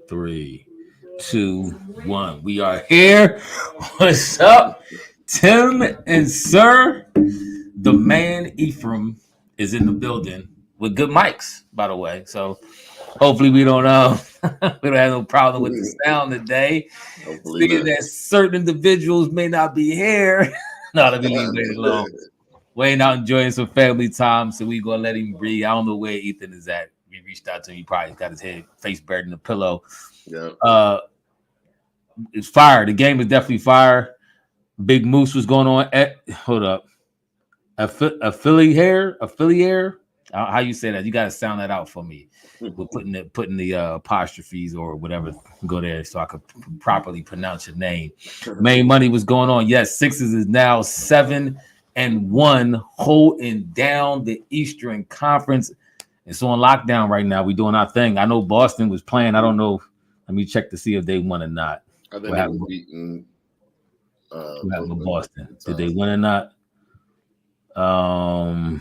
Three, two, one. We are here. What's up, Tim and Sir? The man Ephraim is in the building with good mics, by the way. So hopefully we don't we don't have no problem with the sound today. Hopefully Seeing not. that certain individuals may not be here. No, let me leave Wayne alone. Wayne out enjoying some family time, so we gonna let him breathe. I don't know where Ethan is at. We reached out to him. He probably got his head face buried in the pillow. Yeah. It's fire. The game is definitely fire. Big Moose was going on. Hold up. Affiliate. How you say that? You got to sound that out for me. We're putting the apostrophes or whatever. Go there so I could properly pronounce your name. Main money was going on. Yes, Sixers is now 7-1, holding down the Eastern Conference. It's on lockdown right now. We're doing our thing. I know Boston was playing. I don't know. Let me check to see if they won or not. I think they were beating. What happened with Boston? Did they win or not? I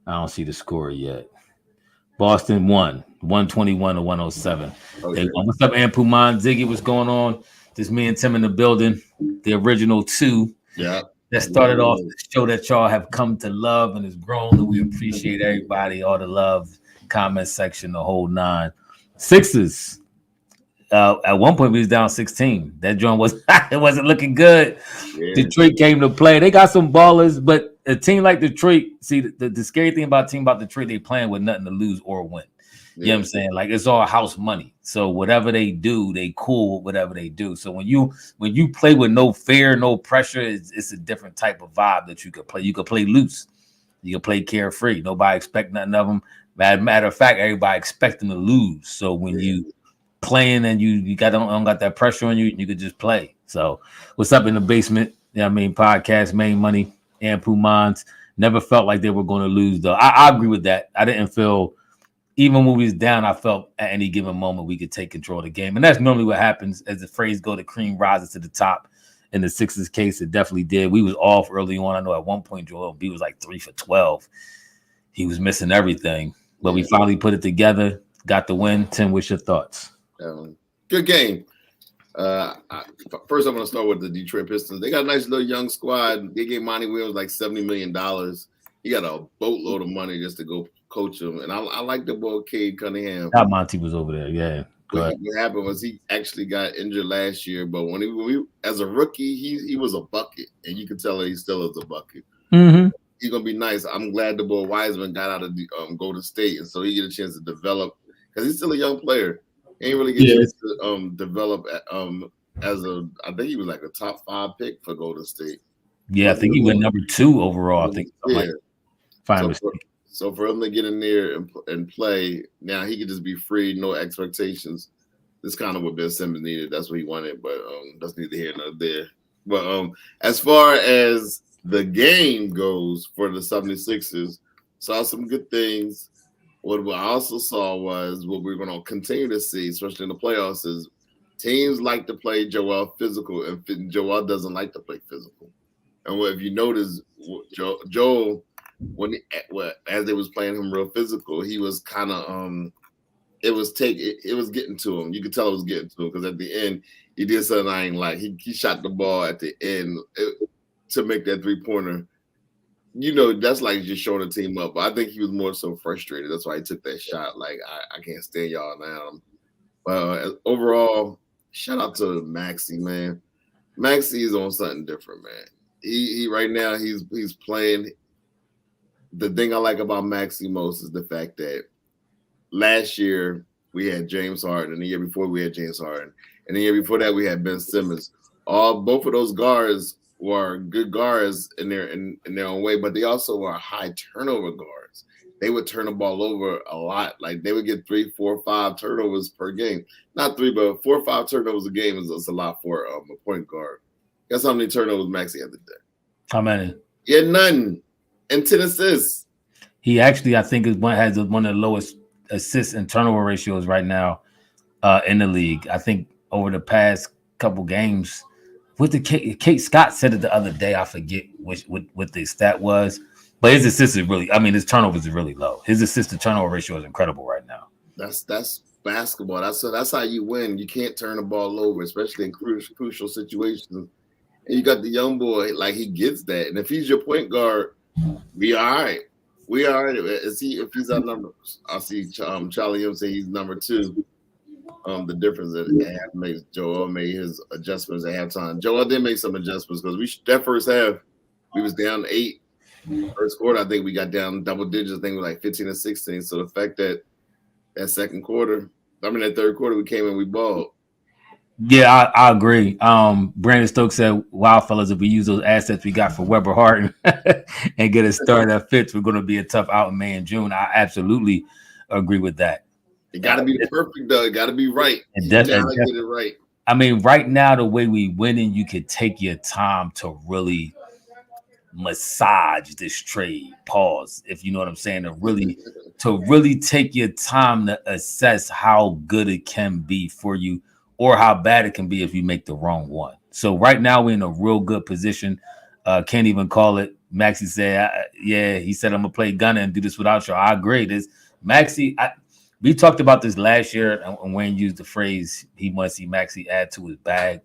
don't see the score yet. Boston won 121 to 107. Okay. They won. What's up, Ampuman? Ziggy, what's going on? Just me and Tim in the building. The original two. Yeah. That started off the show that y'all have come to love and has grown. And we appreciate everybody, all the love, comment section, the whole nine. Sixers. At one point we was down 16. That joint was it wasn't looking good. Yeah. Detroit came to play. They got some ballers, but a team like Detroit, see the scary thing about a team about Detroit, they playing with nothing to lose or win. You know what I'm saying? Like it's all house money. So whatever they do, they cool with whatever they do. So when you play with no fear, no pressure, it's a different type of vibe that you could play. You could play loose. You could play carefree. Nobody expect nothing of them. Matter of fact, everybody expect them to lose. So when you playing and you don't got that pressure on you, you could just play. So what's up in the basement? You know what I mean? Podcast, Main Money, and Pumans. Never felt like they were going to lose though. I agree with that. I didn't feel, even when we was down, I felt at any given moment we could take control of the game. And that's normally what happens. As the phrase go, the cream rises to the top. In the Sixers case, it definitely did. We was off early on. I know at one point Joel B was like 3 for 12. He was missing everything. But we finally put it together, got the win. Tim, what's your thoughts? Good game. First, I'm going to start with the Detroit Pistons. They got a nice little young squad. They gave Monty Williams like $70 million. He got a boatload of money just to go coach him. And I like the boy Cade Cunningham. That Monty was over there, yeah. What happened was he actually got injured last year, but when he as a rookie, he was a bucket, and you can tell that he still is a bucket. Mm-hmm. He's gonna be nice. I'm glad the boy Wiseman got out of the Golden State, and so he get a chance to develop because he's still a young player. He ain't really get a chance to develop as I think he was like a top 5 pick for Golden State. Yeah, I think he went number 2 overall. I think. So for him to get in there and play, now he could just be free, no expectations. This kind of what Ben Simmons needed. That's what he wanted, but that's neither here nor there. But as far as the game goes for the 76ers, saw some good things. What I also saw was what we're going to continue to see, especially in the playoffs, is teams like to play Joel physical, and Joel doesn't like to play physical. And if you notice, Joel, as they was playing him real physical, he was kind of it was getting to him. You could tell it was getting to him because at the end he did something I ain't like. He shot the ball at the end to make that 3-pointer. You know, that's like just showing the team up. But I think he was more so frustrated. That's why he took that shot. Like I can't stand y'all now. But overall, shout out to Maxey, man. Maxey is on something different, man. He right now he's playing. The thing I like about Maxey most is the fact that last year we had James Harden, and the year before we had James Harden, and the year before that we had Ben Simmons. Both of those guards were good guards in their own way, but they also were high turnover guards. They would turn the ball over a lot. Like they would get 3, 4, 5 turnovers per game. Not 3, but 4 or 5 turnovers a game is a lot for a point guard. Guess how many turnovers Maxey had today? How many? He had none. And 10 assists. He actually, I think, has one of the lowest assist and turnover ratios right now in the league. I think over the past couple games, with the Kate Scott said it the other day. I forget what the stat was, but his assists is really. I mean, his turnovers is really low. His assist to turnover ratio is incredible right now. That's basketball. That's how you win. You can't turn the ball over, especially in crucial situations. And you got the young boy, like he gets that. And if he's your point guard, we all right. We all right. If he's our number, I see Charlie M say he's number 2. The difference that made Joel made his adjustments at halftime. Joel did make some adjustments because that first half we was down 8. First quarter, I think we got down double digits. I think we were like 15 or 16. So the fact that that third quarter, we came in, we balled. Yeah, I agree. Brandon Stokes said, "Wow, fellas, if we use those assets we got for Weber Harden and get a star that fits, we're going to be a tough out in May and June." I absolutely agree with that. It got to be perfect, though. It got to be right. And you gotta get it right. I mean, right now, the way we winning, you could take your time to really massage this trade. Pause, if you know what I'm saying. To really take your time to assess how good it can be for you, or how bad it can be if you make the wrong one. So right now we're in a real good position. Can't even call it. Maxey said, he said, I'm gonna play Gunna and do this without you. I agree. This Maxey, we talked about this last year, and Wayne used the phrase he must see Maxey add to his bag.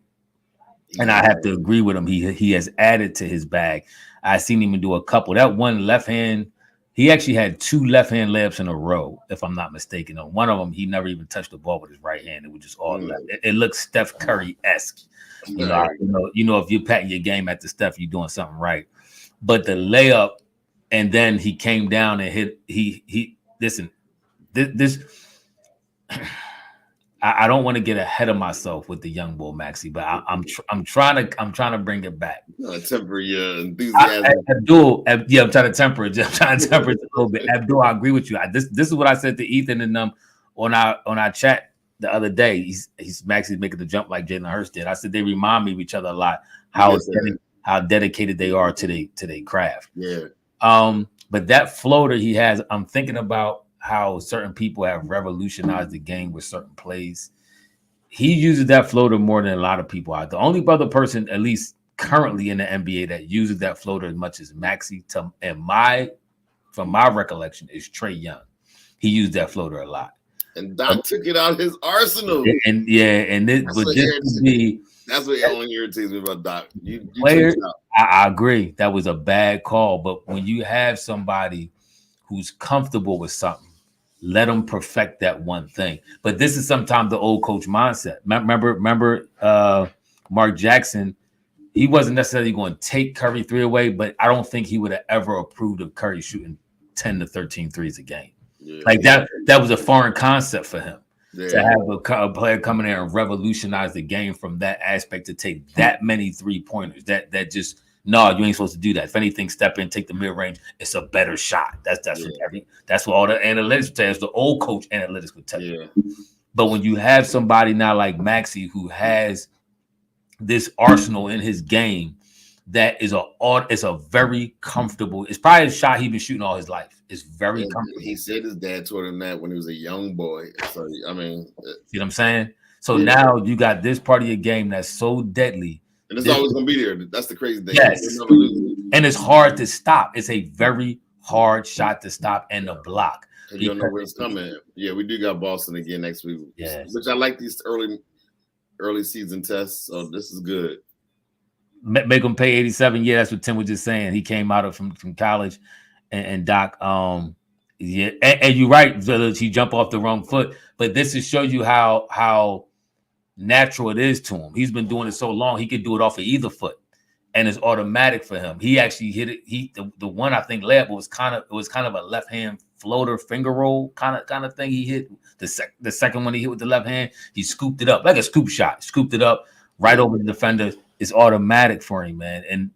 And I have to agree with him. He has added to his bag. I seen him do a couple. That one left hand, he actually had 2 left hand layups in a row, if I'm not mistaken. On one of them, he never even touched the ball with his right hand. It was just all left. It looks Steph Curry-esque. You know, if you're patting your game at the Steph, you're doing something right. But the layup, and then he came down and hit. Listen, this. I don't want to get ahead of myself with the young boy Maxey, but I'm trying to bring it back. Temper your enthusiasm. Abdul, I'm trying to temper it. I'm trying to temper it a little bit. Abdul, I agree with you. This is what I said to Ethan and them on our chat the other day. He's Maxey's making the jump like Jalen Hurst did. I said they remind me of each other a lot. How dedicated they are to their craft. Yeah. But that floater he has, I'm thinking about how certain people have revolutionized the game with certain plays. He uses that floater more than a lot of people are. The only other person, at least currently in the NBA, that uses that floater as much as Maxey, from my recollection, is Trae Young. He used that floater a lot. And Doc took it out of his arsenal. That's what only irritates me about Doc. I agree. That was a bad call. But when you have somebody who's comfortable with something, let them perfect that one thing. But this is sometimes the old coach mindset. Remember Mark Jackson, he wasn't necessarily going to take Curry 3 away, but I don't think he would have ever approved of Curry shooting 10 to 13 threes a game. Yeah. Like that was a foreign concept for him. Yeah. To have a player come in there and revolutionize the game from that aspect, to take that many 3-pointers, that just no, you ain't supposed to do that. If anything, step in, take the mid range. It's a better shot. That's what all the analytics would tell us. The old coach analytics would tell you. But when you have somebody now like Maxey who has this arsenal in his game, that is it's a very comfortable. It's probably a shot he's been shooting all his life. It's very comfortable. He said his dad taught him that when he was a young boy. So I mean, see what I'm saying? So now you got this part of your game that's so deadly. And it's always going to be there. That's the crazy thing. Yes. And it's hard to stop. It's a very hard shot to stop and to block. You don't know where it's coming. Yeah, we do got Boston again next week. Yes. Which I like these early season tests. So this is good. Make them pay 87. Yeah, that's what Tim was just saying. He came out from college, and Doc. And you're right, Village. He jumped off the wrong foot. But this is show you how natural it is to him. He's been doing it so long, he could do it off of either foot, and it's automatic for him. He actually hit it. The one I think layup was kind of a left hand floater finger roll kind of thing. He hit the second one he hit with the left hand. He scooped it up like a scoop shot. Scooped it up right over the defender. It's automatic for him, man. And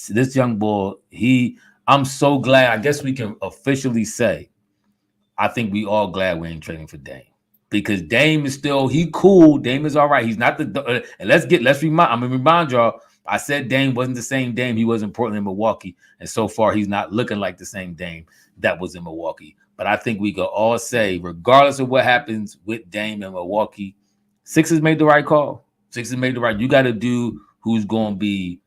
this young boy, I'm so glad. I guess we can officially say, I think we all glad we ain't trading for Dame. Because Dame is still, he cool. Dame is all right. He's not and I'm gonna remind y'all, I said Dame wasn't the same Dame he was in Portland and Milwaukee. And so far, he's not looking like the same Dame that was in Milwaukee. But I think we could all say, regardless of what happens with Dame in Milwaukee, Sixers made the right call. Sixers made the right. You got to do who's going to be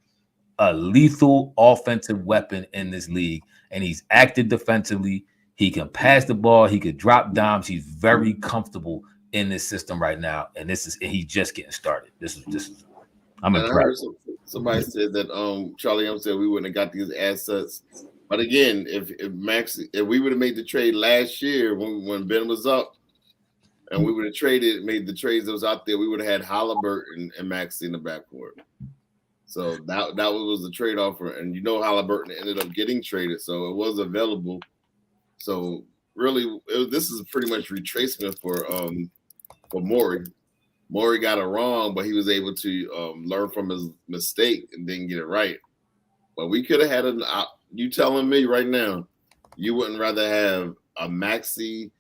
a lethal offensive weapon in this league. And he's active defensively. He can pass the ball. He could drop dimes. He's very comfortable in this system right now, and he's just getting started. This is. I'm and I impressed. heard somebody said that Charlie M said we wouldn't have got these assets. But again, if we would have made the trade last year when Ben was up, and we would have made the trades that was out there, we would have had Halliburton and Maxey in the backcourt. So that was the trade offer, and Halliburton ended up getting traded, so it was available. So really, this is pretty much retracement for Morey. Morey got it wrong, but he was able to learn from his mistake and then get it right. But we could have had you telling me right now, you wouldn't rather have a Maxey,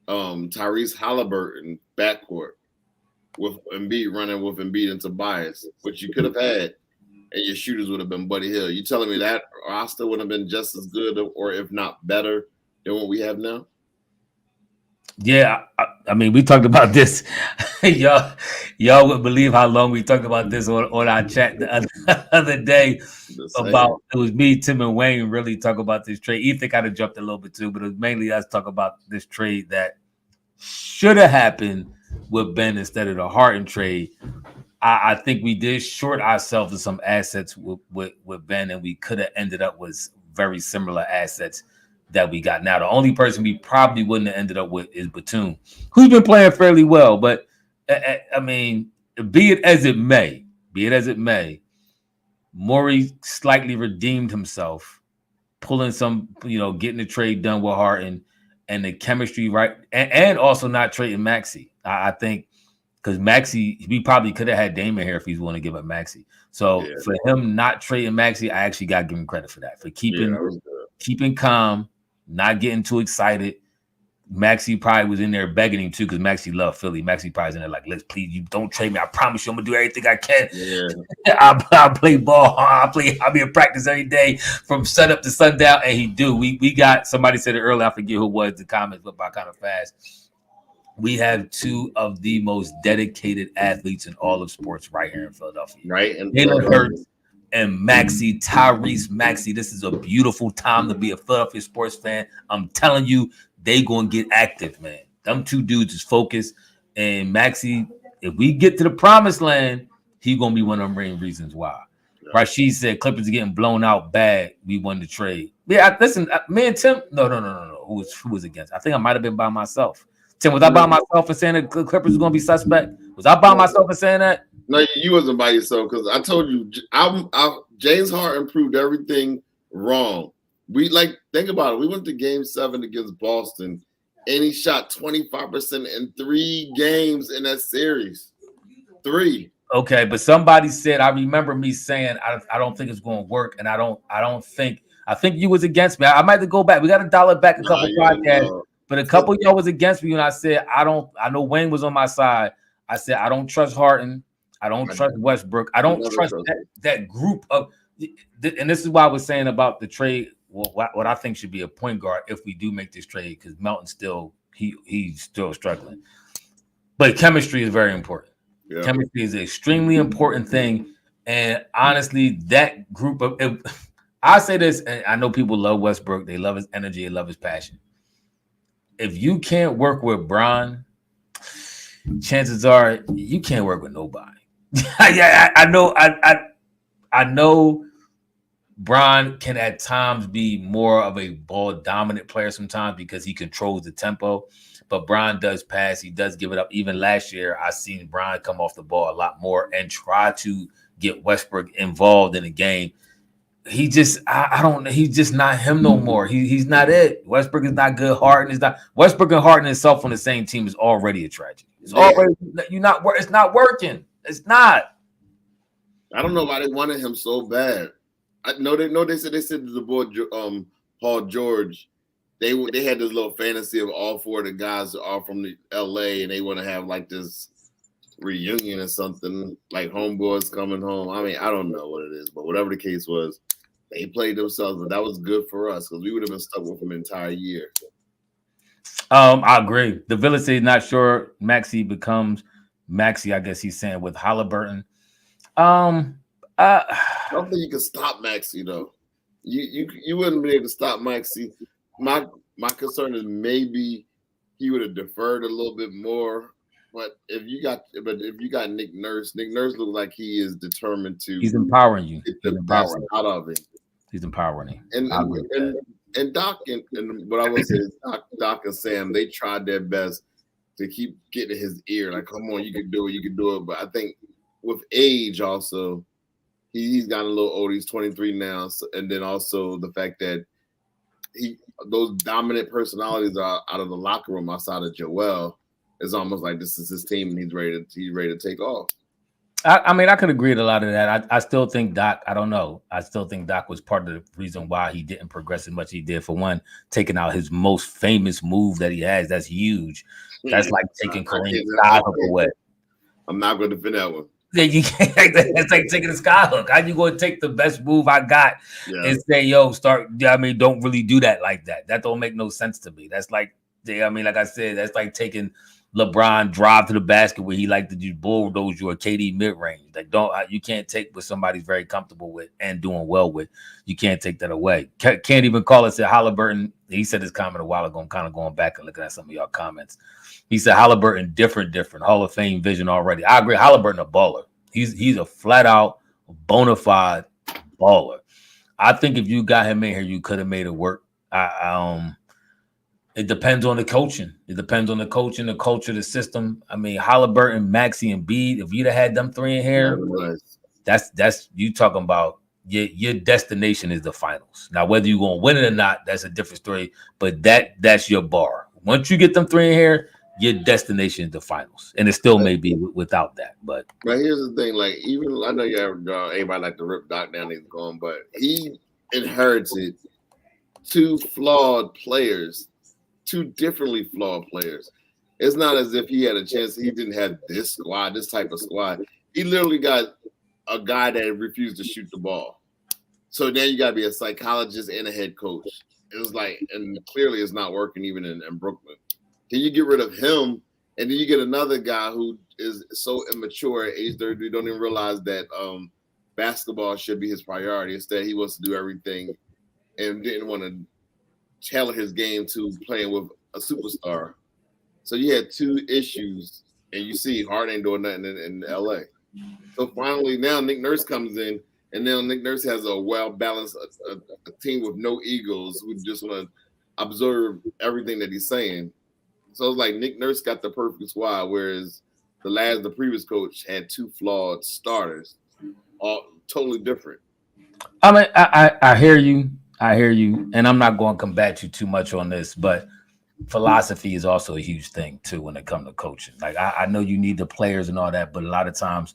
Tyrese Halliburton backcourt with Embiid running with Embiid and Tobias, which you could have had, and your shooters would have been Buddy Hill. You telling me that roster would have been just as good, or if not better, than what we have now? Yeah, I mean, we talked about this. y'all would believe how long we talked about this on our chat the other day. About it was me, Tim, and Wayne really talk about this trade. Ethan kind of jumped a little bit too, but it was mainly us talk about this trade that should have happened with Ben instead of the Harden trade. I think we did short ourselves of some assets with Ben, and we could have ended up with very similar assets that we got now. The only person we probably wouldn't have ended up with is Batum, who's been playing fairly well. But I mean, be it as it may, Morey slightly redeemed himself, pulling some, getting the trade done with Harden and the chemistry right, and also not trading Maxey. I think because Maxey, we probably could have had Damon here if he's willing to give up Maxey. So for him not trading Maxey, I actually got to give him credit for that, for keeping calm, not getting too excited. Maxey probably was in there begging him too, because Maxey loved Philly. Maxey probably was in there like, let's please, you don't trade me. I promise you I'm gonna do everything I can. Yeah. I play ball. I'll be in practice every day from sunup to sundown, and he do. We got, somebody said it earlier, I forget who it was, the comments went by kind of fast. We have two of the most dedicated athletes in all of sports right here in Philadelphia. Right. And Jalen Hurts and Maxey, Tyrese Maxey. This is a beautiful time to be a Philadelphia sports fan. I'm telling you, they gonna get active, man. Them two dudes is focused. And Maxey, if we get to the promised land, he gonna be one of them main reasons why. Yeah. Rashid said Clippers are getting blown out bad. We won the trade. Yeah, listen, me and Tim. No. Who was against? I think I might have been by myself. Tim, was I by myself and saying the Clippers was gonna be suspect? Was I by myself and saying that? No, you wasn't by yourself, because I told you, James Harden proved everything wrong. Think about it. We went to Game 7 against Boston, and he shot 25% in 3 games in that series. 3. Okay, but somebody said, I remember me saying, I don't think it's going to work, and I think you was against me. I might have to go back. We got to dial it back a couple podcasts, but a couple of y'all was against me, and I said, I know Wayne was on my side. I said, I don't trust Harden. I don't trust Westbrook. I don't trust that group of, and this is why I was saying about the trade. Well, what I think should be a point guard if we do make this trade, because Melton he's still struggling. But chemistry is very important. Yeah. Chemistry is an extremely important thing. And honestly, that group of, I say this, and I know people love Westbrook. They love his energy. They love his passion. If you can't work with Bron, chances are you can't work with nobody. I know Bron can at times be more of a ball dominant player sometimes because he controls the tempo, but Bron does pass. He does give it up. Even last year, I seen Bron come off the ball a lot more and try to get Westbrook involved in the game. He just, he's just not him no more. He's not it. Westbrook is not good. Harden is not. Westbrook and Harden itself on the same team is already a tragedy. It's already, it's not working. It's not. I don't know why they wanted him so bad. I know they said to the boy Paul George, they had this little fantasy of all 4 of the guys that are from the LA, and they want to have like this reunion or something, like homeboys coming home. I mean, I don't know what it is, but whatever the case was, they played themselves, but that was good for us because we would have been stuck with them an entire year. I agree. The Village is not sure Maxey becomes Maxey, I guess he's saying, with Halliburton. I don't think you can stop Maxey though. You wouldn't be able to stop Maxey. My concern is maybe he would have deferred a little bit more But if you got Nick Nurse looks like he is determined to He's empowering you. get He's the best empowering. out of him. He's empowering him. And I agree with that. and Doc and what I will say is Doc and Sam, they tried their best to keep getting his ear. Like, come on, you can do it. But I think with age also, he's gotten a little older. He's 23 now, so, and then also the fact that those dominant personalities are out of the locker room outside of Joel. It's almost like this is his team and he's ready to take off. I mean, I could agree with a lot of that. I still think Doc, I don't know. I still think Doc was part of the reason why he didn't progress as much as he did. For one, taking out his most famous move that he has. That's huge. That's like taking Kareem Skyhook away. I'm not going to defend that one. Yeah, you can't. It's like taking a skyhook. How you going to take the best move I got and say, "Yo, start"? I mean, don't really do that like that. That don't make no sense to me. That's like, I mean, like I said, that's like taking LeBron drive to the basket where he like to do bulldoze you or KD mid range. Like, you can't take what somebody's very comfortable with and doing well with. You can't take that away. Can't even call it. Said Halliburton. He said this comment a while ago. I'm kind of going back and looking at some of y'all comments. He said Halliburton different Hall of Fame vision already. I agree. Halliburton a baller. He's a flat out bona fide baller. I think if you got him in here, you could have made it work. It depends on the coaching. It depends on the coaching, the culture, the system. I mean, Halliburton, Maxey, and Bede. If you'd have had them three in here, that's you talking about. Your destination is the finals. Now, whether you're gonna win it or not, that's a different story. But that's your bar. Once you get them three in here, your destination is the finals, and it still may be without that. But here's the thing: like, even I know anybody like to rip Doc down, he's gone, but he inherited two differently flawed players. It's not as if he had a chance. He didn't have this type of squad. He literally got a guy that refused to shoot the ball. So now you got to be a psychologist and a head coach. It was like, and clearly it's not working even in Brooklyn. Then you get rid of him, and then you get another guy who is so immature at age 30, don't even realize that basketball should be his priority. Instead, he wants to do everything and didn't want to tailor his game to playing with a superstar. So you had two issues, and you see Harden ain't doing nothing in LA. So finally, now Nick Nurse comes in, and now Nick Nurse has a well-balanced a team with no egos who just want to observe everything that he's saying. So it's like Nick Nurse got the perfect squad, whereas the previous coach had two flawed starters, all totally different. I mean, I hear you. And I'm not going to combat you too much on this, but philosophy is also a huge thing too when it comes to coaching. Like I know you need the players and all that, but a lot of times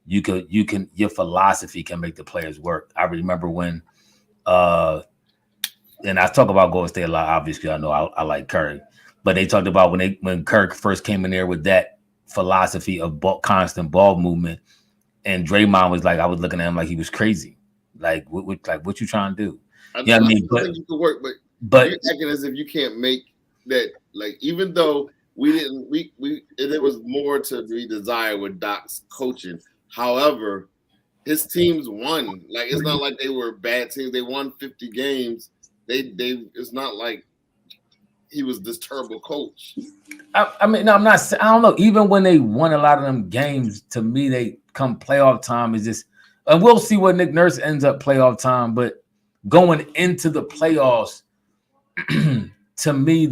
your philosophy can make the players work. I remember when and I talk about Golden State a lot. Obviously, I know I like Curry. But they talked about when Kirk first came in there with that philosophy of constant ball movement, and Draymond was like, I was looking at him like he was crazy. Like, what you trying to do? I mean, but think you could work, but you're acting as if you can't make that. Like, even though there was more to be desired with Doc's coaching. However, his teams won. Like, it's not like they were bad teams. They won 50 games. It's not like he was this terrible coach. I mean, no, I'm not. I don't know. Even when they won a lot of them games, to me, they come playoff time is just. And we'll see what Nick Nurse ends up playoff time. But going into the playoffs, to me,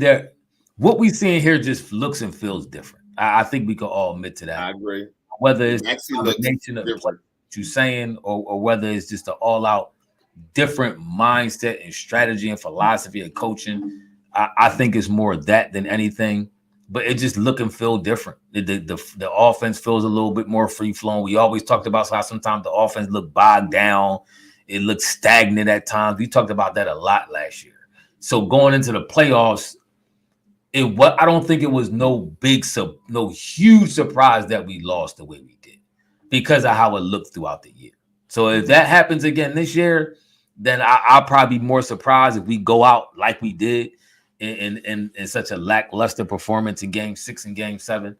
what we seeing here just looks and feels different. I think we can all admit to that. I agree. Whether it's a combination of what you're saying, or whether it's just an all-out different mindset and strategy and philosophy of coaching. I think it's more that than anything, but it just look and feel different. The offense feels a little bit more free flowing. We always talked about how sometimes the offense looked bogged down. It looked stagnant at times. We talked about that a lot last year. So going into the playoffs, I don't think it was no huge surprise that we lost the way we did because of how it looked throughout the year. So if that happens again this year, then I'll probably be more surprised if we go out like we did in such a lackluster performance in Game 6 and Game 7.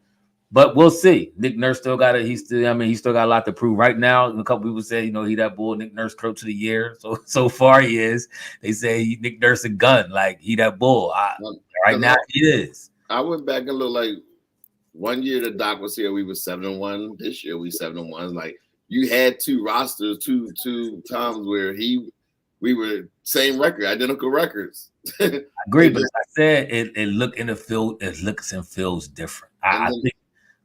But we'll see. Nick Nurse still got he still got a lot to prove. Right now, a couple people say, he that bull, Nick Nurse coach of the year. So far he is. They say Nick Nurse a gun, like he that bull. Right now he is. I went back and looked like 1 year the Doc was here, we were 7-1. This year we 7-1. Like you had two rosters, two times where we were same record, identical records. I agree, but I said it look in the field, it looks and feels different. I think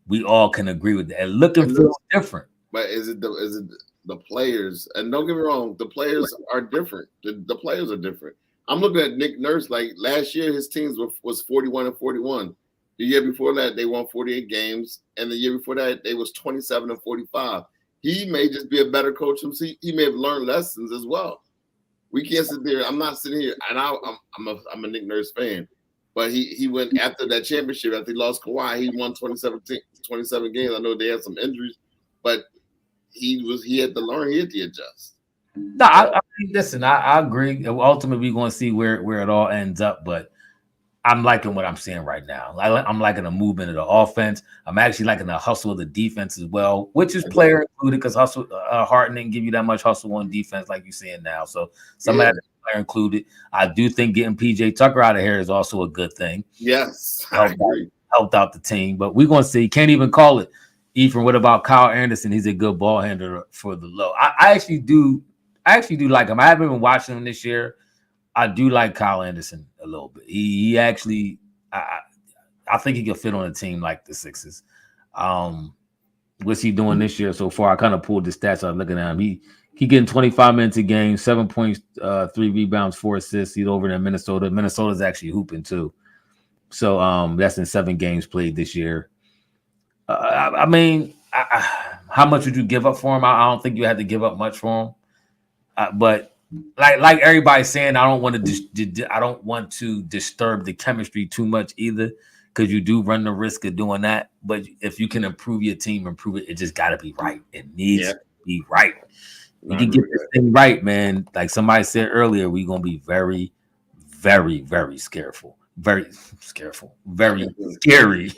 we all can agree with that. It look and feels different. But is it the players? And don't get me wrong, the players are different. The players are different. I'm looking at Nick Nurse. Like last year, his teams was 41-41. The year before that, they won 48 games, and the year before that, they was 27-45. He may just be a better coach. He may have learned lessons as well. We can't sit there. I'm not sitting here, and I'm a Nick Nurse fan, but he went after that championship. After he lost Kawhi, he won 27 games. I know they had some injuries, but he had to learn. He had to adjust. No, I mean, listen, I agree. Ultimately, we're going to see where it all ends up, but I'm liking what I'm seeing right now. I'm liking the movement of the offense. I'm actually liking the hustle of the defense as well, which is player included because hustle Harden didn't give you that much hustle on defense like you're seeing now. So some of that player included. I do think getting PJ Tucker out of here is also a good thing. Yes, I agree. Helped out the team, but we're going to see. Can't even call it. Ethan, what about Kyle Anderson? He's a good ball handler for the low. I actually do like him. I haven't been watching him this year. I do like Kyle Anderson a little bit. He actually, I think he can fit on a team like the Sixers. What's he doing this year so far? I kind of pulled the stats. I was looking at him. He getting 25 minutes a game, 7 points, 3 rebounds, 4 assists. He's over in Minnesota. Minnesota's actually hooping too. So that's in 7 games played this year. I mean, how much would you give up for him? I don't think you had to give up much for him. But like everybody's saying, I don't want to disturb the chemistry too much either, because you do run the risk of doing that. But if you can improve your team, improve it. It just got to be right. It needs to be right. We can get this thing right, man. Like somebody said earlier, we're gonna be very, very, very careful. Very careful. Very scary.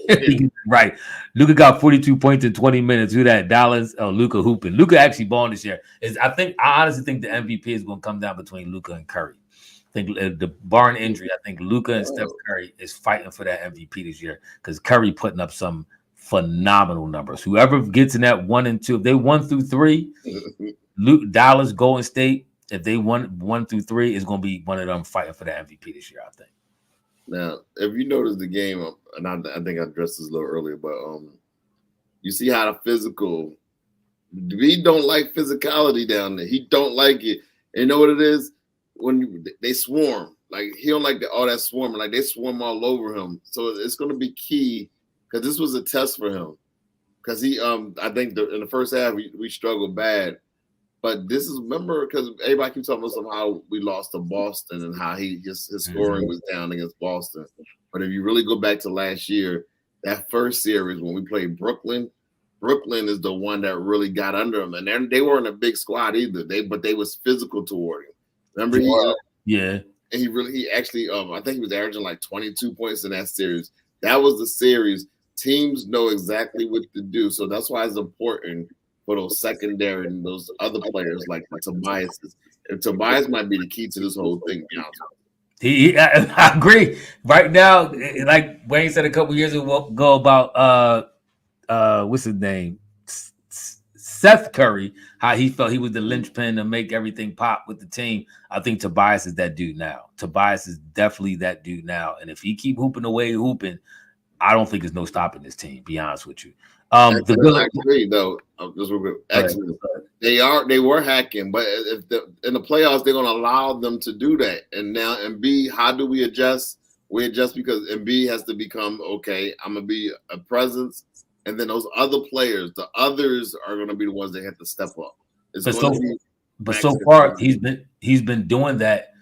Right. Luka got 42 points in 20 minutes. Who that? Dallas? Oh, Luka hooping. Luka actually balling this year. I honestly think the MVP is going to come down between Luka and Curry. I think the barring injury, I think Luka and Steph Curry is fighting for that MVP this year because Curry putting up some phenomenal numbers. Whoever gets in that 1 and 2, if they 1 through 3, Dallas, Golden State, if they 1 through 3, is going to be one of them fighting for the MVP this year, I think. Now, if you notice the game, and I think I addressed this a little earlier, but you see how the physical, he don't like physicality down there. He don't like it. And you know what it is? When they swarm, like he don't like all that swarming, like they swarm all over him. So it's going to be key because this was a test for him. Because I think in the first half we struggled bad. But this is, remember, because everybody keeps talking about somehow we lost to Boston and how his scoring was down against Boston. But if you really go back to last year, that first series when we played Brooklyn is the one that really got under him. And they weren't a big squad either. But they was physical toward him. Remember? Yeah. And he actually, I think he was averaging like 22 points in that series. That was the series. Teams know exactly what to do. So that's why it's important for those secondary and those other players like Tobias. And Tobias might be the key to this whole thing. I agree. Right now, like Wayne said a couple years ago about what's his name? Seth Curry, how he felt he was the linchpin to make everything pop with the team. I think Tobias is that dude now. Tobias is definitely that dude now. And if he keep hooping the way he's hooping, I don't think there's no stopping this team, be honest with you. I agree, though. They were hacking, but in the playoffs, they're going to allow them to do that. And now, and B, how do we adjust? We adjust because Embiid has to become, okay, I'm going to be a presence. And then those other players, the others are going to be the ones that have to step up. But so far, he's been doing that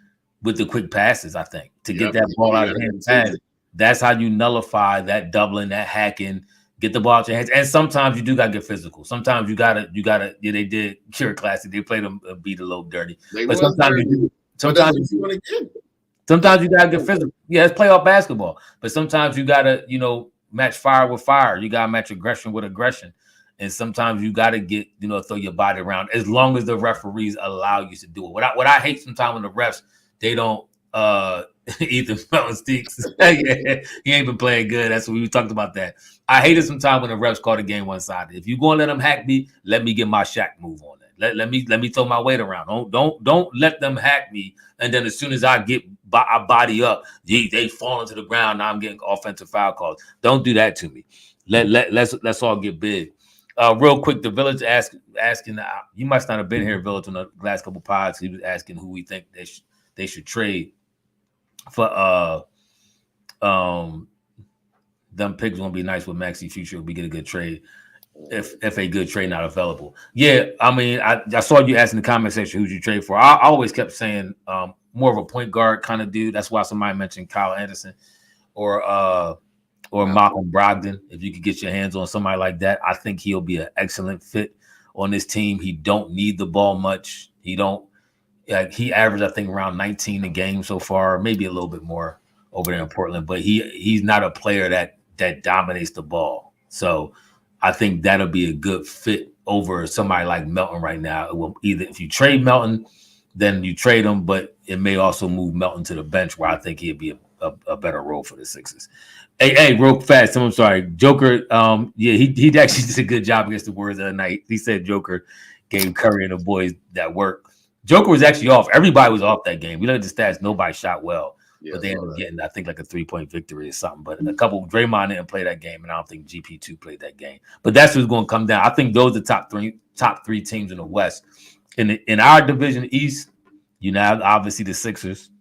with the quick passes, I think, to get that ball out of his hands. That's how you nullify that doubling, that hacking. Get the ball out your hands, and sometimes you do gotta get physical. Sometimes you gotta. Yeah, they did Cure Classic. They played them beat a little dirty, but sometimes you gotta get physical. Yeah, it's playoff basketball, but sometimes you gotta, match fire with fire. You gotta match aggression with aggression, and sometimes you gotta get, throw your body around. As long as the referees allow you to do it. What I hate sometimes when the refs, they don't Ethan Melton stinks. Yeah, he ain't been playing good. That's what we talked about that. I hated sometimes when the refs call the game one-sided. If you gonna let them hack me, let me get my Shaq move on it. Let me throw my weight around. Don't let them hack me. And then as soon as I body up, they fall into the ground. Now I'm getting offensive foul calls. Don't do that to me. Let's all get big. Real quick, the Village asking, you must not have been here, Village, on the last couple pods. He was asking who we think they should trade for. Them picks gonna be nice with Maxey future. We get a good trade if a good trade not available. Yeah, I mean, I saw you asking in the comment section who'd you trade for. I always kept saying more of a point guard kind of dude. That's why somebody mentioned Kyle Anderson or Malcolm Brogdon. If you could get your hands on somebody like that, I think he'll be an excellent fit on this team. He don't need the ball much. He averaged, I think, around 19 a game so far, maybe a little bit more over there in Portland. But he's not a player that dominates the ball. So I think that'll be a good fit over somebody like Melton right now. It will either, if you trade Melton, then you trade him, but it may also move Melton to the bench where I think he'd be a better role for the Sixers. Hey, real fast. I'm sorry. Joker, he actually did a good job against the Warriors the other night. He said Joker gave Curry and the boys that work. Joker was actually off. Everybody was off that game. We looked at the stats. Nobody shot well. Yeah, but they ended up getting, I think, like a 3-point victory or something. But a couple, Draymond didn't play that game, and I don't think GP2 played that game. But that's what's going to come down. I think those are the top three teams in the West. In our division East, you know, obviously the Sixers,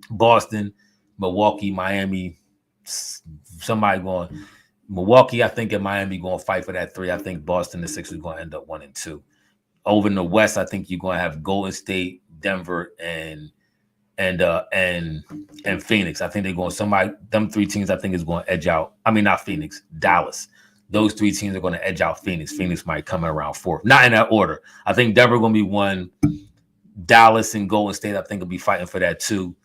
Boston, Milwaukee, Miami. Somebody going Milwaukee, I think, and Miami going to fight for that 3. I think Boston, the Sixers, going to end up 1 and 2. Over in the West, I think you're going to have Golden State, Denver, and Phoenix. I think they're going them 3 teams I think is going to edge out. I mean, not Phoenix, Dallas. Those 3 teams are going to edge out Phoenix. Phoenix might come in around 4th. Not in that order. I think Denver going to be 1. Dallas and Golden State, I think, will be fighting for that 2.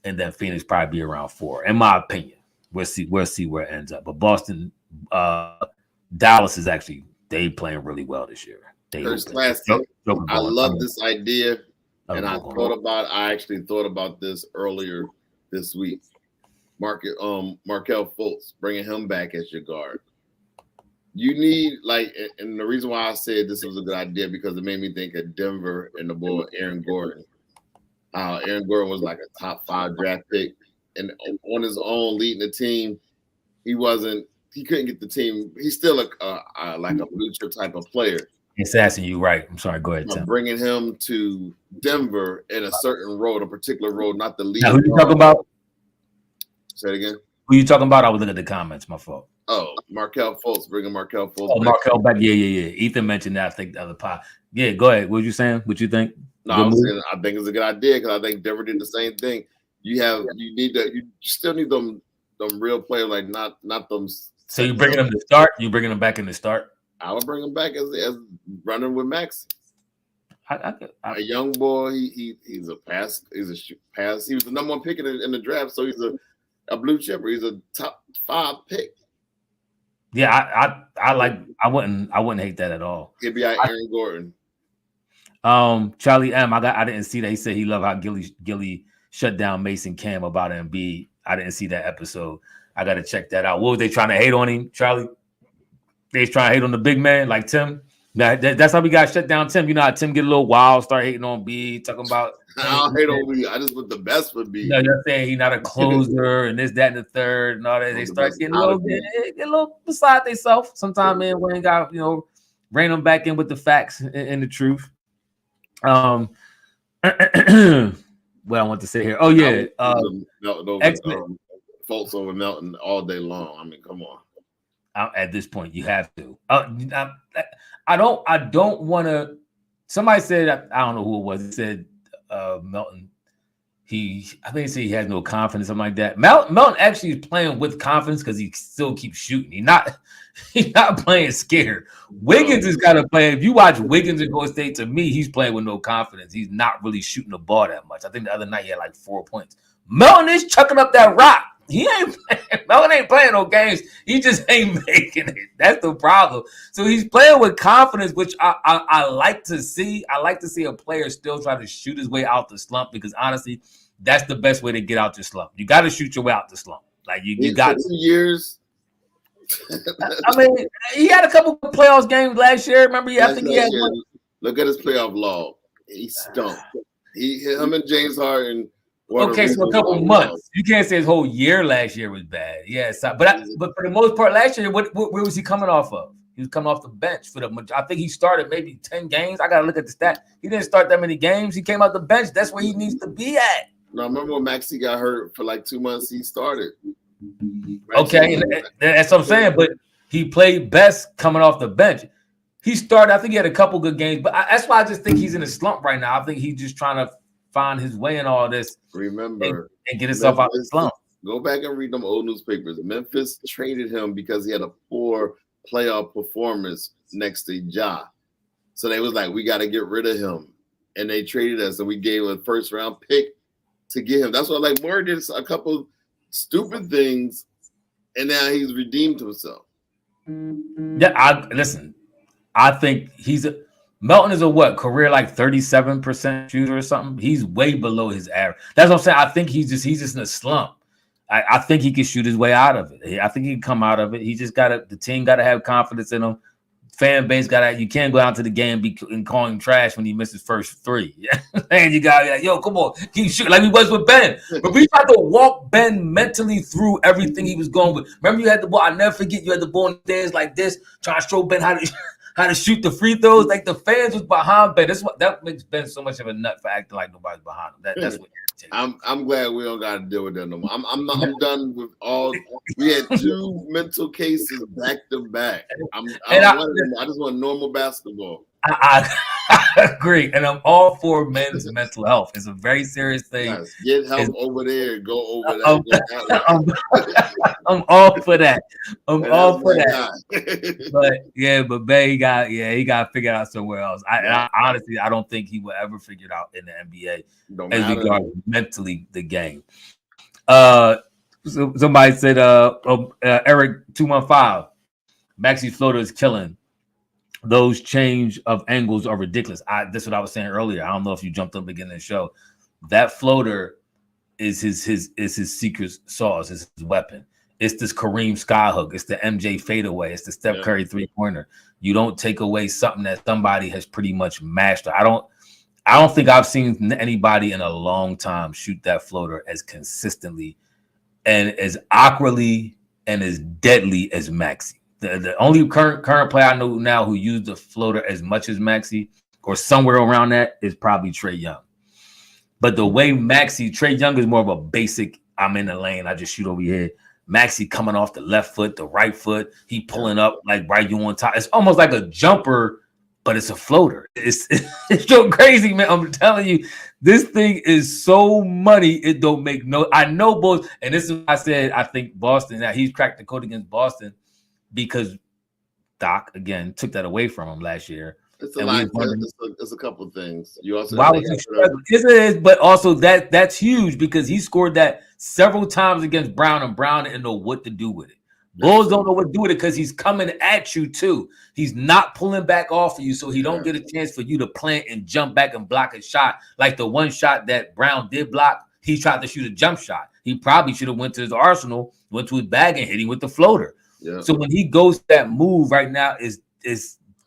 And then Phoenix probably be around 4, in my opinion. We'll see where it ends up. But Boston, Dallas is actually, they playing really well this year. I love this idea. And I actually thought about this earlier this week. Markelle Fultz, bringing him back as your guard. You need, and the reason why I said this was a good idea because it made me think of Denver and the boy Aaron Gordon. Aaron Gordon was like a top 5 draft pick, and on his own leading the team, he couldn't get the team. He's still like a blue chip type of player. Assassin, you right. I'm sorry. Go ahead, Tim. Bringing him to Denver in a certain role, a particular role, not the lead. Now, who you talking about? Say it again. Who you talking about? I was looking at the comments. My fault. Oh, Markelle Fultz. Bringing Markelle Fultz. Oh, Markelle back. Yeah. Ethan mentioned that. I think the other pod. Yeah, go ahead. What were you saying? What you think? No, I think it's a good idea because I think Denver did the same thing. You still need them real players, like not them. So you bringing them to start? You bringing them back in the start? I would bring him back as running with Maxey. A young boy. He's a pass. He was the number 1 pick in the draft, so he's a blue chipper. He's a top 5 pick. Yeah, I wouldn't hate that at all. He'd be like Aaron Gordon. Charlie M. I didn't see that. He said he loved how Gilly shut down Mason Cam about Embiid. I didn't see that episode. I got to check that out. What were they trying to hate on him, Charlie? They was trying to hate on the big man like Tim. That's how we got shut down Tim. You know how Tim get a little wild, start hating on B, talking about. I don't hate on B. I just want the best for B. No, you're saying he's not a closer and this, that, and the third and all that. They start getting a little beside themselves. Sometimes, man, we ain't got, rein them back in with the facts and the truth. What I want to say here. Oh, yeah. Fultz over Melton all day long. I mean, come on. At this point, you have to. I don't want to. Somebody said, I don't know who it was. It said Melton. I think he said he has no confidence, something like that. Melton actually is playing with confidence because he still keeps shooting. He's not playing scared. Wiggins has got to play. If you watch Wiggins and Golden State, to me, he's playing with no confidence. He's not really shooting the ball that much. I think the other night he had like 4 points. Melton is chucking up that rock. Melton ain't playing no games. He just ain't making it. That's the problem. So he's playing with confidence, which I like to see. I like to see a player still try to shoot his way out the slump because honestly, That's the best way to get out the slump. You got to shoot your way out the slump. Like you got 2 years. I mean, he had a couple of playoffs games last year. Remember, I think he had one. Look at his playoff log. He stunk. Him and James Harden. Okay, so a couple of months. You can't say his whole year last year was bad. Yes, but for the most part, last year, where was he coming off of? He was coming off the bench for the. I think he started maybe 10 games. I got to look at the stat. He didn't start that many games. He came out the bench. That's where he needs to be at. No, I remember when Maxey got hurt for like 2 months. He started. Okay, and that's what I'm saying. But he played best coming off the bench. He started. I think he had a couple good games, but that's why I just think he's in a slump right now. I think he's just trying to find his way in all this. Remember and get himself out of the slump. Go back and read them old newspapers. Memphis traded him because he had a poor playoff performance next to Ja. So they was like, we got to get rid of him. And they traded us, and we gave a first round pick to get him. That's why like Moore did a couple stupid things, and now he's redeemed himself. Yeah, listen. I think Melton is a career like 37% shooter or something. He's way below his average. That's what I'm saying. I think he's just in a slump. I think he can shoot his way out of it. I think he can come out of it. He just the team got to have confidence in him. Fan base you can't go out to the game and call him trash when he missed his first three. And you got like, yo, come on, keep shooting like he was with Ben. But we tried to walk Ben mentally through everything he was going with. Remember, you had the ball. I never forget you had the ball in the stands like this, trying to show Ben how to shoot the free throws. Like the fans was behind Ben. That makes Ben so much of a nut for acting like nobody's behind him. That's what. I'm glad we don't got to deal with that no more. I'm done with all. We had 2 mental cases back to back. I just want normal basketball. I agree, and I'm all for men's mental health. It's a very serious thing. Yes, get help over there. Go over that. I'm all for that. I'm all for that. But Bay he got to figure it out somewhere else. I honestly I don't think he will ever figure it out in the NBA as regards mentally the game. Somebody said Eric 215 Maxey floater is killing. Those change of angles are ridiculous. This is what I was saying earlier. I don't know if you jumped up beginning of the show. That floater is his secret sauce, is his weapon. It's this Kareem skyhook. It's the MJ fadeaway. It's the Steph Curry 3-pointer. You don't take away something that somebody has pretty much mastered. I don't think I've seen anybody in a long time shoot that floater as consistently and as awkwardly and as deadly as Maxey. The only current player I know now who used the floater as much as Maxey or somewhere around that is probably Trae Young. But the way Trae Young is more of a basic, I'm in the lane, I just shoot over here. Maxey coming off the left foot, the right foot, he pulling up like right you on top. It's almost like a jumper, but it's a floater. It's so crazy, man. I'm telling you, this thing is so money. It don't make no. I know both, and this is what I said. I think Boston. Now he's cracked the code against Boston. Because Doc again took that away from him last year. It's it's a couple of things. You also but also that's huge because he scored that several times against Brown, and Brown didn't know what to do with it. Bulls don't know what to do with it because he's coming at you too. He's not pulling back off of you, so he don't get a chance for you to plant and jump back and block a shot. Like the one shot that Brown did block, he tried to shoot a jump shot. He probably should have went to his arsenal, went to his bag and hit him with the floater. Yeah. So when he goes to that move right now, is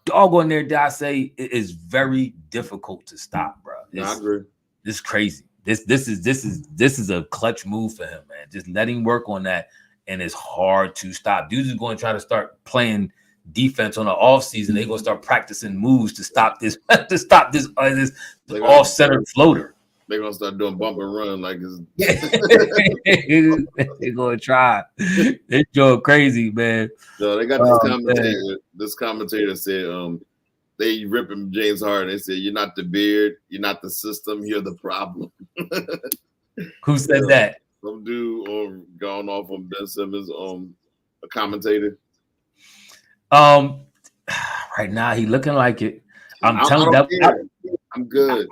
doggone there, I say it is very difficult to stop, bro. I agree. This is crazy. This is a clutch move for him, man. Just let him work on that, and it's hard to stop. Dudes is going to try to start playing defense on the offseason. They're going to start practicing moves to stop this off-center floater. They're gonna start doing bump and run like it's they're gonna try. It's going crazy, man. So they got this commentator. Man. This commentator said they ripping James Harden. They said, "You're not the beard, you're not the system, you're the problem." Who said that? Some dude gone off on Ben Simmons, a commentator. Right now he looking like it. I'm telling you, I'm good.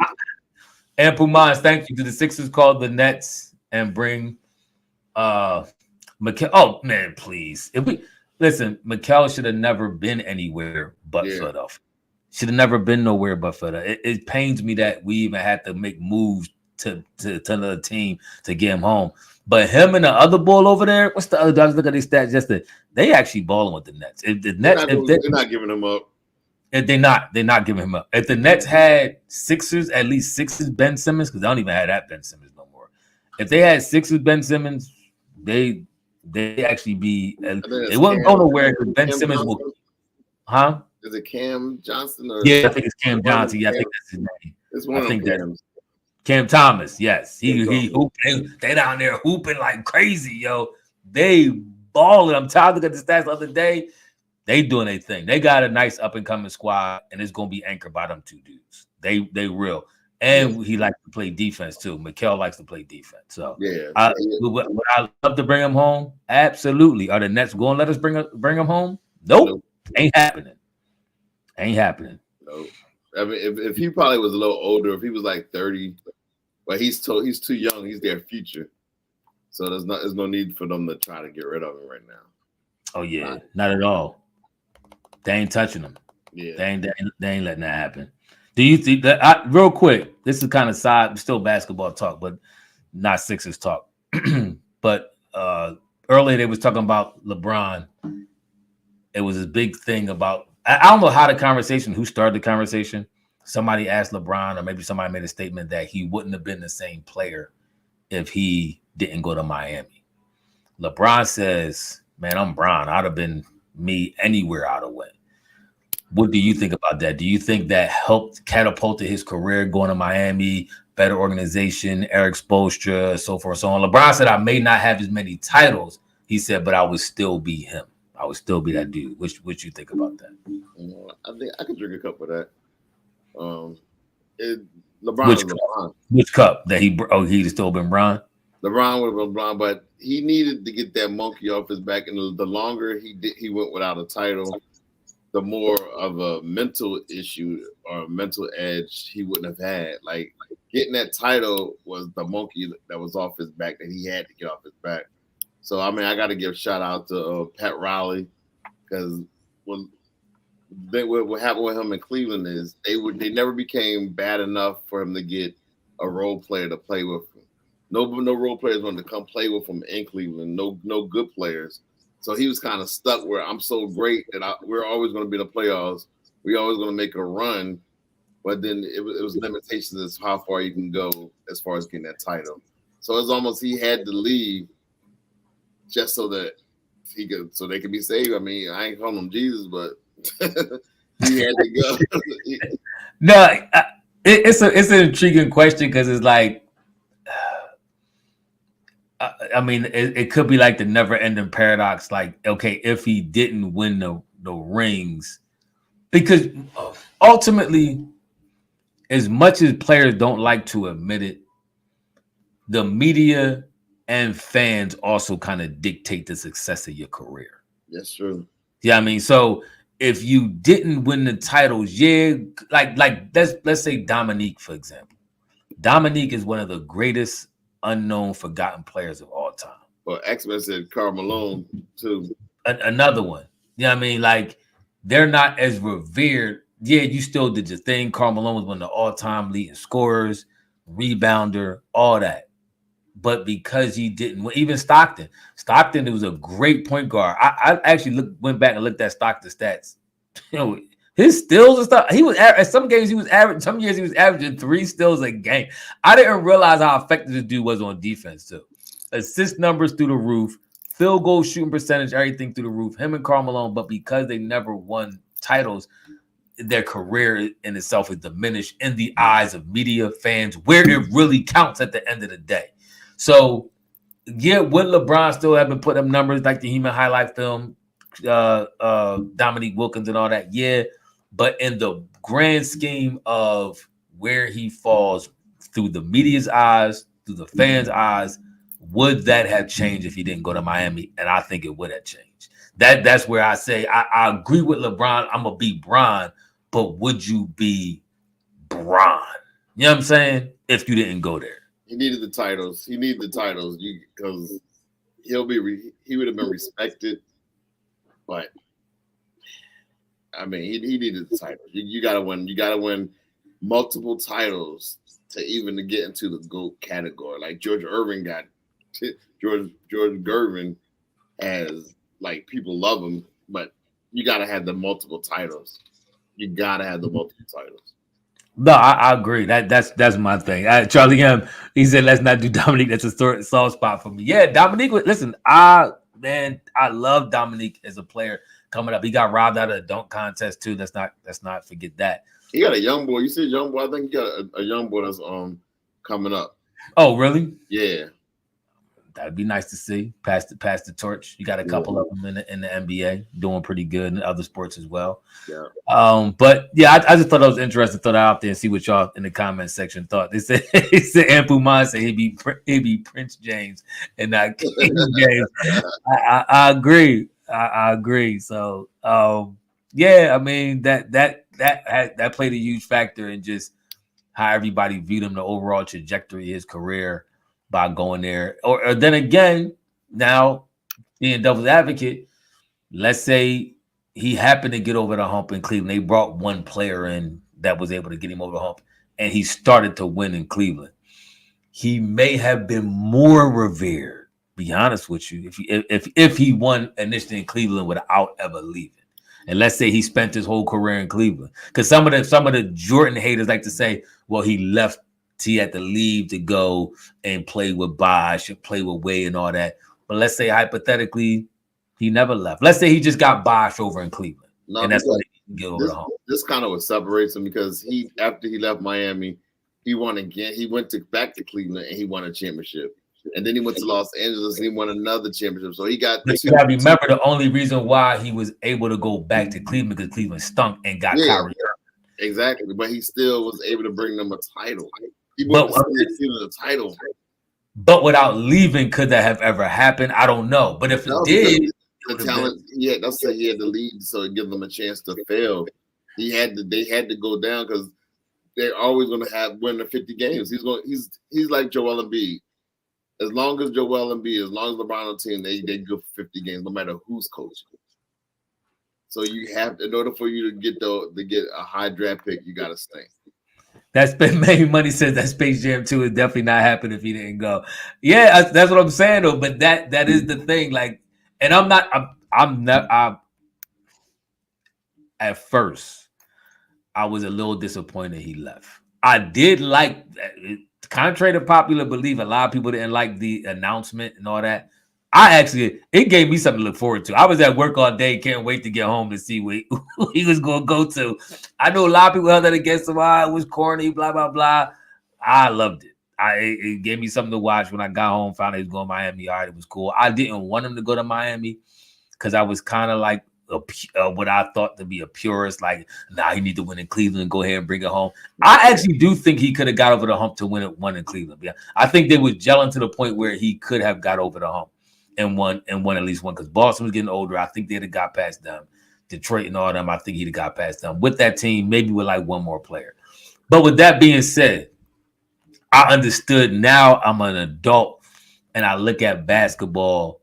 And Pumas, thank you. Do the Sixers call the Nets and bring Mikal? Oh man, please. Mikal should have never been anywhere but Philadelphia. Should have never been nowhere but Philadelphia. It pains me that we even had to make moves to another team to get him home. But him and the other ball over there, what's the other dogs? Look at these stats. They actually balling with the Nets. If the Nets, they're not giving him up. If they're not giving him up. If the Nets had Sixers, at least Sixers Ben Simmons, because they don't even have that Ben Simmons no more. If they had Sixers Ben Simmons, they actually be. They wouldn't go nowhere because Ben Simmons will. Huh? Is it Cam Johnson? Yeah, I think it's Cam Johnson. Yeah, I think that's his name. It's one of Cam's. Cam Thomas. Yes, he hooping. They down there hooping like crazy, yo. They balling. I'm tired of looking at the stats the other day. They doing their thing. They got a nice up and coming squad, and it's gonna be anchored by them two dudes. They real, and he likes to play defense too. Mikel likes to play defense. So yeah, would I love to bring him home? Absolutely. Are the Nets going to let us bring him home? Nope. Ain't happening. No. I mean, if he probably was a little older, if he was like 30, but he's too young. He's their future. So there's no need for them to try to get rid of him right now. Oh yeah, not at all. They ain't touching him. Yeah, they ain't letting that happen. Do you think that? Real quick, this is kind of still basketball talk, but not Sixers talk. But earlier they was talking about LeBron. It was a big thing about. I don't know who started the conversation. Somebody asked LeBron, or maybe somebody made a statement that he wouldn't have been the same player if he didn't go to Miami. LeBron says, man, I'm Bron. I'd have been me anywhere I'd have went. What do you think about that? Do you think that helped catapult his career going to Miami, better organization, Eric Spoelstra, so forth, so on? LeBron said, I may not have as many titles, he said, but I would still be him. I would still be that dude. What you think about that? I think I could drink a cup of that. LeBron. Which cup that he'd still been Bron? LeBron would have been Bron, but he needed to get that monkey off his back. And the longer he went without a title, the more of a mental issue or a mental edge he wouldn't have had. Like getting that title was the monkey that was off his back that he had to get off his back. So I mean, I got to give a shout out to Pat Riley, because what happened with him in Cleveland is they never became bad enough for him to get a role player to play with him. No role players wanted to come play with him in Cleveland. No good players. So he was kind of stuck where I'm so great that we're always going to be in the playoffs. We're always going to make a run. But then it was limitations as how far you can go as far as getting that title. So it's almost he had to leave just so that they could be saved. I mean, I ain't calling him Jesus, but he had to go. No, it's an intriguing question because it's like, I mean, it could be like the never-ending paradox. Like, okay, if he didn't win the rings, because ultimately, as much as players don't like to admit it, the media and fans also kind of dictate the success of your career. That's true. Yeah, I mean, so if you didn't win the titles, like let's say Dominique, for example. Dominique is one of the greatest unknown, forgotten players of all time. Well, X-Men said Karl Malone too. Another one. Yeah, I mean, like they're not as revered. Yeah, you still did your thing. Karl Malone was one of the all-time leading scorers, rebounder, all that. But because he didn't, even Stockton, it was a great point guard. I actually went back and looked at Stockton's stats. You know, his steals and stuff. He was at some games he was averaging. Some years he was averaging 3 steals a game. I didn't realize how effective this dude was on defense too. Assist numbers through the roof, field goal shooting percentage, everything through the roof. Him and Karl Malone, but because they never won titles, their career in itself is diminished in the eyes of media, fans, where it really counts at the end of the day. So, yeah, would LeBron still have been putting up numbers like the Human Highlight Film, Dominique Wilkins and all that? Yeah, but in the grand scheme of where he falls through the media's eyes, through the fans' eyes, would that have changed if he didn't go to Miami? And I think it would have changed. That's where I say I agree with LeBron. I'm going to be Bron, but would you be Bron? You know what I'm saying? If you didn't go there. He needed the titles. Because he would have been respected. But I mean, he needed the titles. You got to win. You got to win multiple titles to even to get into the GOAT category. Like George Irvin got George Gervin has like people love him, but you gotta have the multiple titles. You gotta have the multiple titles. No, I agree. That's my thing. Charlie M. He said, "Let's not do Dominique. That's a soft spot for me." Yeah, Dominique. Listen, I love Dominique as a player coming up. He got robbed out of the dunk contest too. Let's not forget that. He got a young boy. You see, young boy. I think he got a young boy that's coming up. Oh, really? Yeah. That'd be nice to see. Pass the torch. You got a couple of them in the NBA doing pretty good in other sports as well. Yeah. But yeah, I just thought that was interesting. Throw that out there and see what y'all in the comment section thought. They said Ampu Man said he'd be Prince James and not King James. I agree. I agree. So yeah, I mean that played a huge factor in just how everybody viewed him, the overall trajectory of his career by going there. Or then again, now being devil's advocate, let's say he happened to get over the hump in Cleveland. They brought one player in that was able to get him over the hump, and he started to win in Cleveland. He may have been more revered, be honest with you, if he won initially in Cleveland without ever leaving. And let's say he spent his whole career in Cleveland. Because some of the Jordan haters like to say, well, he left. He had to leave to go and play with Bosh and play with Wade and all that. But let's say hypothetically, he never left. Let's say he just got Bosh over in Cleveland. No, and that's why he can get over the hump. This kind of what separates him because after he left Miami, he won again. He went back to Cleveland and he won a championship. And then he went to Los Angeles and he won another championship. So he got. But you gotta remember the only reason why he was able to go back to Cleveland because Cleveland stunk and got Kyrie. Exactly, but he still was able to bring them a title. He won the title. But without leaving, could that have ever happened? I don't know. But if it did, the talent, that's why he had to leave, so it give them a chance to fail. They had to go down because they're always going to win the 50 games. He's like Joel Embiid. As long as Joel Embiid, as long as LeBron on the team, they go for 50 games, no matter who's coaching. So you have, in order for you to get a high draft pick, you got to stay. That's been maybe Money says that Space Jam 2 would definitely not happen if he didn't go. Yeah, that's what I'm saying though. But that is the thing. Like, and I'm not. At first, I was a little disappointed he left. I did like, contrary to popular belief, a lot of people didn't like the announcement and all that. It gave me something to look forward to. I was at work all day, can't wait to get home to see who he was going to go to. I know a lot of people held that against him. It was corny, blah, blah, blah. I loved it. It gave me something to watch when I got home, found out he was going to Miami. All right, it was cool. I didn't want him to go to Miami because I was kind of like what I thought to be a purist, like, he need to win in Cleveland and go ahead and bring it home. I actually do think he could have got over the hump to win one in Cleveland. Yeah, I think they was gelling to the point where he could have got over the hump. And won at least one because Boston was getting older. I think they'd have got past them. Detroit and all them, I think he'd have got past them. With that team, maybe with like one more player. But with that being said, I understood now I'm an adult and I look at basketball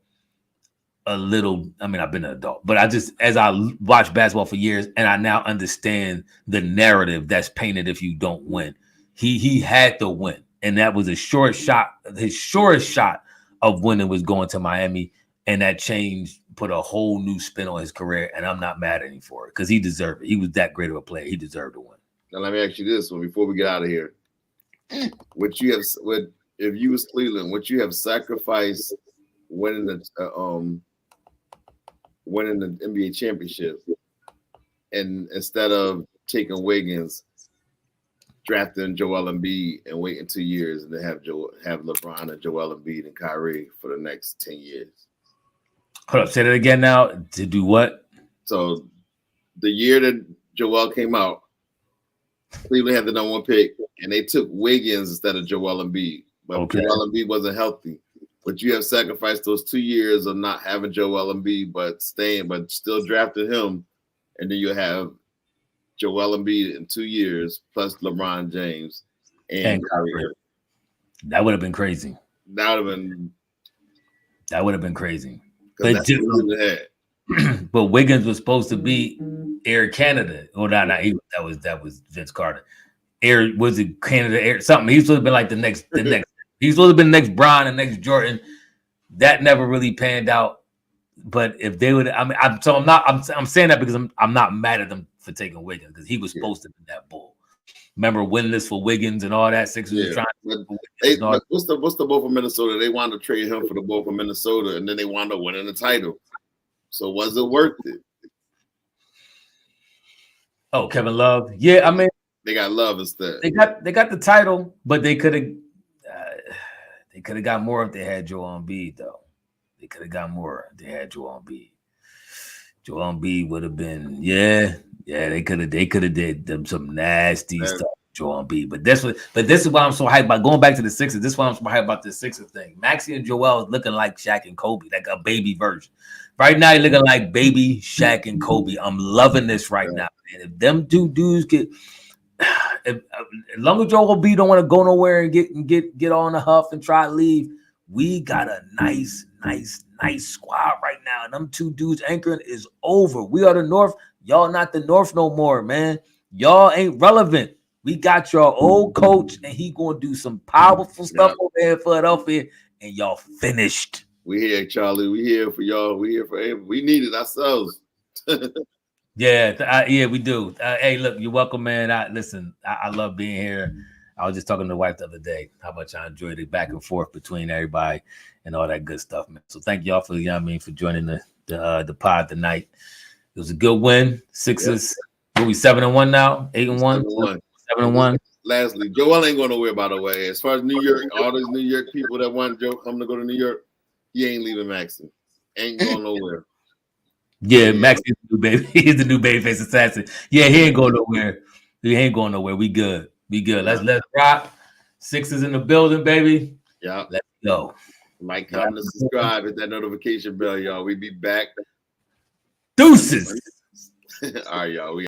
a little. I mean, I've been an adult, but as I watch basketball for years and I now understand the narrative that's painted if you don't win. He had to win. And that was his surest shot of winning was going to Miami, and that change put a whole new spin on his career, and I'm not mad at him for it because he deserved it. He was that great of a player. He deserved to win. Now let me ask you this one before we get out of here. If you was Cleveland, would you have sacrificed winning the NBA championship and instead of taking Wiggins, drafting Joel Embiid and waiting 2 years and then have LeBron and Joel Embiid and Kyrie for the next 10 years? Hold up, say that again now. To do what? So the year that Joel came out, Cleveland had the number one pick and they took Wiggins instead of Joel Embiid. But Joel Embiid wasn't healthy. But you have sacrificed those 2 years of not having Joel Embiid but still drafting him, and then you have Joel Embiid in 2 years, plus LeBron James and Kyrie. That would have been crazy. That would have been crazy. But Wiggins was supposed to be Air Canada. Oh, no, that was Vince Carter. Air was it Canada Air something. He's supposed to be like the next. He's supposed to be the next Bron, the next Jordan. That never really panned out. But if they would, I mean, I'm saying that because I'm not mad at them for taking Wiggins because he was supposed to be that bull. Remember winless for Wiggins and all that. Sixers were trying. What's the bull from Minnesota? They wanted to trade him for the bull from Minnesota, and then they wound up winning the title. So was it worth it? Oh, Kevin Love. Yeah, I mean, they got Love instead. They got the title, but they could have got more if they had Joel Embiid, though. They could have got more if they had Joel Embiid. Joel Embiid would have been, they could have did them some nasty stuff, Joel Embiid. But this is why I'm so hyped about going back to the Sixers. This is why I'm so hyped about the Sixers thing. Maxey and Joel is looking like Shaq and Kobe, like a baby version. Right now, you're looking like baby Shaq and Kobe. I'm loving this right now. And if them two dudes as long as Joel Embiid don't want to go nowhere and get on the huff and try to leave, we got a nice squad right now. And them two dudes anchoring is over. We are the North. Y'all not the North no more, man. Y'all ain't relevant. We got your old coach, and he gonna do some powerful stuff over there in Philadelphia, and y'all finished. We here, Charlie. We here for y'all. We here for everybody. We need it ourselves. Yeah, we do. Hey, look, you're welcome, man. I love being here. I was just talking to the wife the other day how much I enjoyed it back and forth between everybody and all that good stuff, man. So thank y'all for for joining the pod tonight. It was a good win. Sixers. Yep. Are we 7-1 now? 8-1? 7-1. Lastly, Joel ain't going nowhere, by the way. As far as New York, all those New York people that want Joe come to go to New York, he ain't leaving Maxey. Ain't going nowhere. Yeah, Maxey is the new baby. He's the new babyface assassin. Yeah, he ain't going nowhere. We good. Let's rock. Sixers in the building, baby. Yeah. Let's go. Like, comment, and subscribe. Hit that notification bell, y'all. We be back. Deuces. All right, y'all.